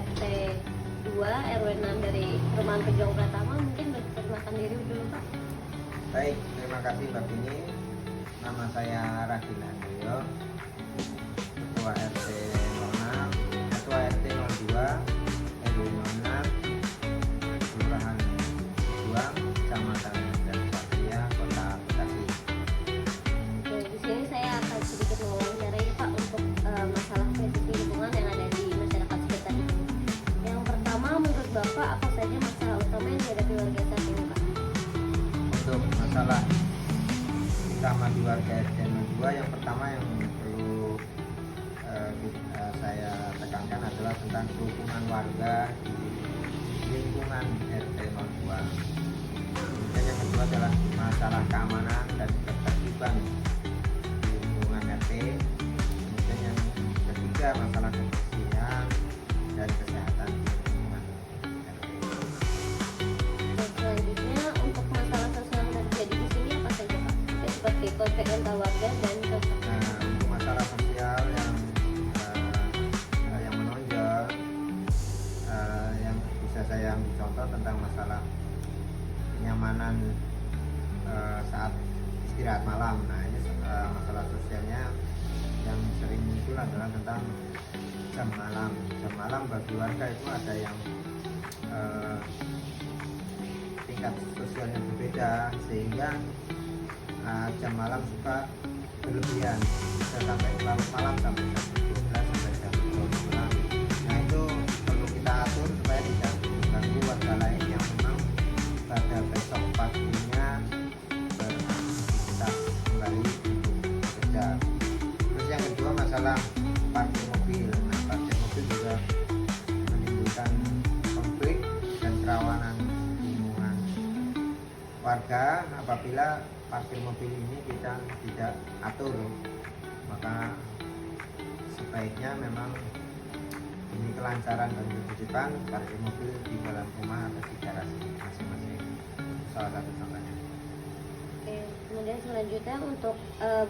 RT 2 RW 6 dari Perumahan Pejuang Pratama. Mungkin perkenalkan diri dulu Pak. Baik, terima kasih Mbak Bini. Nama saya Radin Andrio, Ketua RT 06, Ketua RT 02, RW 06, Kelurahan Pejuang, Kecamatan dan Satria, Kota Bekasi. Oke, di sini saya akan sedikit mewawancarai Pak untuk masalah krisis lingkungan yang ada di masyarakat sekitar ini. Yang pertama, menurut Bapak apa saja masalah utama yang dihadapi warga saat ini Pak? Untuk masalah utama di warga RT 02, yang pertama yang perlu saya tekankan adalah tentang kerukunan warga di lingkungan RT 02. Kemudian yang kedua adalah masalah keamanan dan ketertiban di lingkungan RT. Kemudian yang ketiga masalah kebersihan dan kesehatan di lingkungan RT. Dan selanjutnya untuk masalah sosial yang terjadi di sini apa saja Pak? Ya, seperti konflik antar warga dan Nah, untuk masalah sosial yang menonjol, yang bisa saya ambil contoh tentang masalah kenyamanan saat istirahat malam. Nah, ini masalah sosialnya yang sering muncul adalah tentang jam malam. Jam malam bagi warga itu ada yang tingkat sosialnya berbeda, sehingga jam malam suka berlebihan, bisa sampai larut malam sampai jam 12 sampai jam 12 malam. Nah, itu perlu kita atur supaya tidak mengganggu warga lain yang memang pada besok paginya beraktivitas kembali untuk bekerja. Terus yang kedua masalah parkir mobil. Nah, parkir mobil juga menimbulkan konflik dan kerawanan lingkungan warga. Apabila parkir mobil ini kita tidak atur, maka sebaiknya memang demi kelancaran dan ketertiban parkir mobil di dalam rumah atau di garasi masing-masing. Salah satu contohnya. Oke, kemudian selanjutnya untuk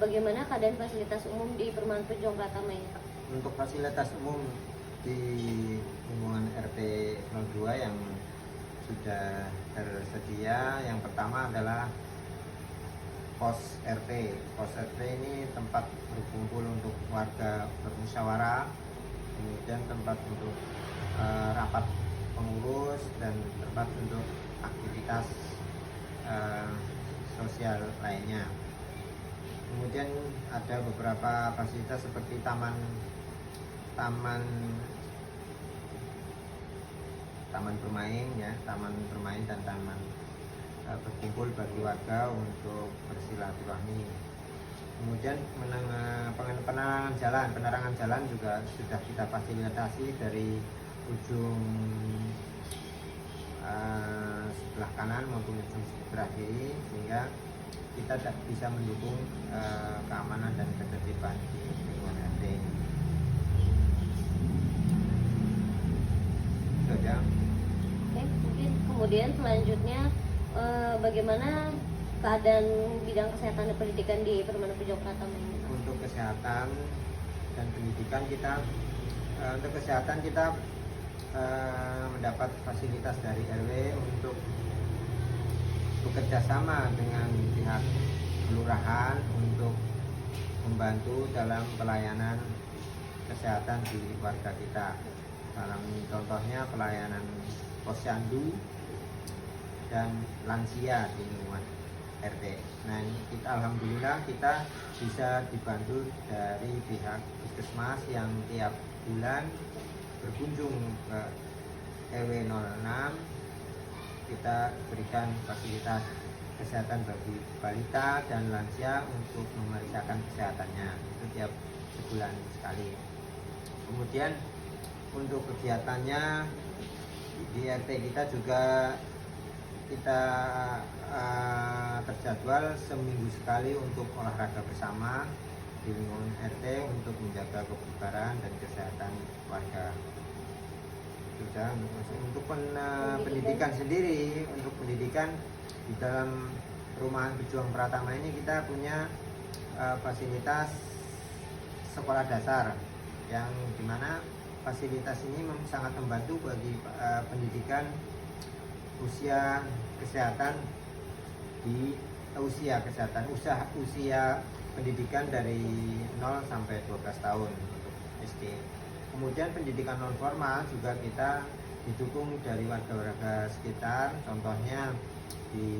bagaimana keadaan fasilitas umum di Perumahan Pejuang Pratama ini Pak? Untuk fasilitas umum di lingkungan RT 02 yang sudah tersedia, yang pertama adalah pos RT. Pos RT ini tempat berkumpul untuk warga bermusyawarah, kemudian tempat untuk rapat pengurus dan tempat untuk aktivitas sosial lainnya. Kemudian ada beberapa fasilitas seperti taman bermain, ya, taman bermain dan taman berkumpul bagi warga untuk bersilaturahmi. Kemudian penerangan jalan juga sudah kita fasilitasi dari ujung sebelah kanan maupun ujung sebelah kiri, sehingga kita bisa mendukung keamanan dan ketertiban di lingkungan RT. Itu aja. Oke, mungkin kemudian selanjutnya bagaimana keadaan bidang kesehatan dan pendidikan di Perumahan Pejuang Pratama ini Pak? Untuk kesehatan dan pendidikan untuk kesehatan kita mendapat fasilitas dari RW untuk bekerja sama dengan pihak kelurahan untuk membantu dalam pelayanan kesehatan di warga kita. Dalam contohnya pelayanan posyandu dan lansia di lingkungan RT. Nah, alhamdulillah kita bisa dibantu dari pihak puskesmas yang tiap bulan berkunjung ke RW 06. Kita berikan fasilitas kesehatan bagi balita dan lansia untuk memeriksakan kesehatannya itu tiap sebulan sekali. Kemudian untuk kegiatannya di RT kita juga kita terjadwal seminggu sekali untuk olahraga bersama di lingkungan RT untuk menjaga kebugaran dan kesehatan warga. Sudah untuk pendidikan sendiri, untuk pendidikan di dalam Perumahan Pejuang Pratama ini kita punya fasilitas sekolah dasar yang dimana fasilitas ini sangat membantu bagi pendidikan usia kesehatan usia pendidikan dari 0 sampai 12 tahun untuk SD. Kemudian pendidikan non formal juga kita didukung dari warga-warga sekitar, contohnya di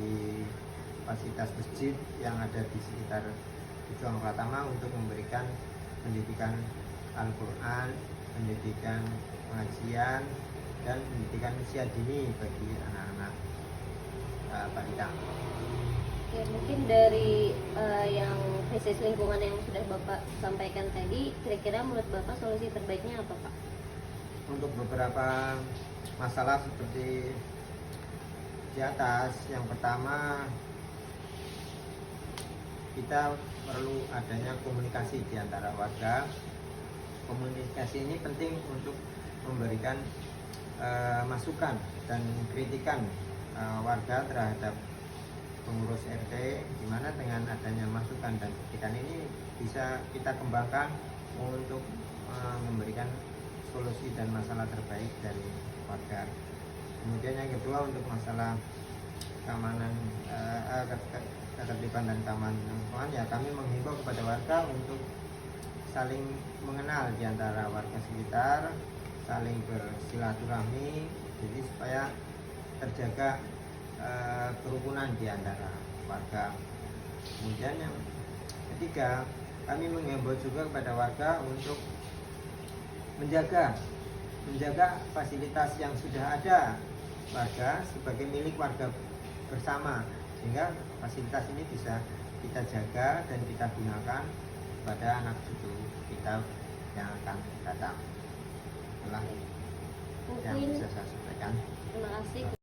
fasilitas masjid yang ada di sekitar Juang Pratama untuk memberikan pendidikan Al-Quran, pendidikan pengajian, dan pendidikan usia dini bagi anak-anak balita. Oke, mungkin dari yang krisis lingkungan yang sudah Bapak sampaikan tadi, kira-kira menurut Bapak solusi terbaiknya apa, Pak? Untuk beberapa masalah seperti di atas, yang pertama kita perlu adanya komunikasi di antara warga. Komunikasi ini penting untuk memberikan masukan dan kritikan warga terhadap pengurus RT, di mana dengan adanya masukan dan kritikan ini bisa kita kembangkan untuk memberikan solusi dan masalah terbaik dari warga. Kemudian yang kedua, untuk masalah keamanan, ketertiban dan keamanan lingkungan, ya kami menghimbau kepada warga untuk saling mengenal di antara warga sekitar, saling bersilaturahmi, jadi supaya terjaga kerukunan di antara warga. Kemudian yang ketiga, kami menghimbau juga kepada warga untuk menjaga fasilitas yang sudah ada warga sebagai milik warga bersama, sehingga fasilitas ini bisa kita jaga dan kita gunakan pada anak cucu kita yang akan datang. Itulah yang Mungkin bisa saya sampaikan. terima kasih.